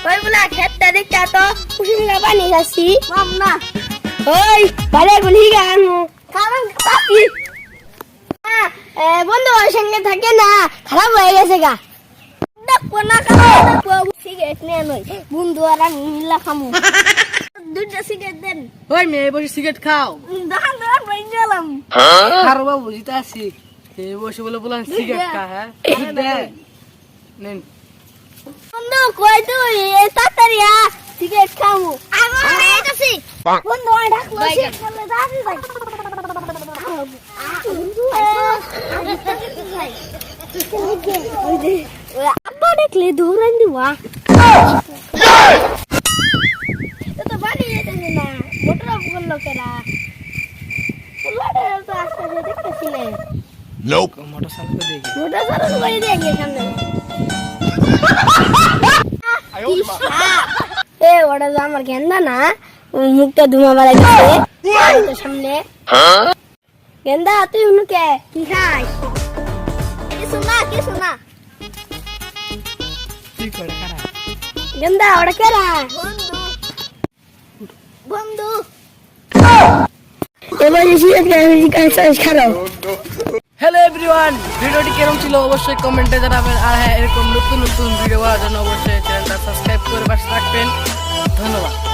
ওই বলা খেতে দেখতা তো কুসুমিলা পানি খাচ্ছি মাম না ওই বারে বলি গান কারণ পাপি বন্ধু ওর সঙ্গে থাকে না খারাপ হয়ে গেছে গা দেখো না দেখো সিগারেট নিয়ে নই বন্ধু আর আমি মিলা খামু দুইটা সিগারেট দেন ওই মেয়ে বসে সিগারেট খাও দান দান বই গেলাম আর বাবু জিতা আসি এই বসে বলে বললাম সিগারেট খা হ্যাঁ দে নেন বন্ধু কই তুই তাড়াতাড়ি আ সিগারেট খামু আমি আইতাছি বন্ধু আই ডাকলো সিগারেট খেলে দাবি ভাই আব্বা দেখলে দৌড়ান দিবা তো বাড়ি যেতে না মোটর বললো কেনা তো আস্তে দেখতেছি না Nope. মোটরসাইকেল দেখি মোটরসাইকেল করে দেখে সামনে এ ওটা তো আমার গেন্দা না মুখটা ধুমা মারা গেছে সামনে গেন্দা তুই উনুকে কি খাই কি শোনা কি করে খারাপ গেন্দা ওটা কেরা বন্ধু এবার খারাপ হ্যালো এভরিওয়ান ভিডিওটি কেমন ছিল অবশ্যই কমেন্টে জানাবেন আর হ্যাঁ এরকম নতুন নতুন ভিডিও পাওয়ার জন্য অবশ্যই চ্যানেলটা সাবস্ক্রাইব করে পাশে রাখবেন ধন্যবাদ।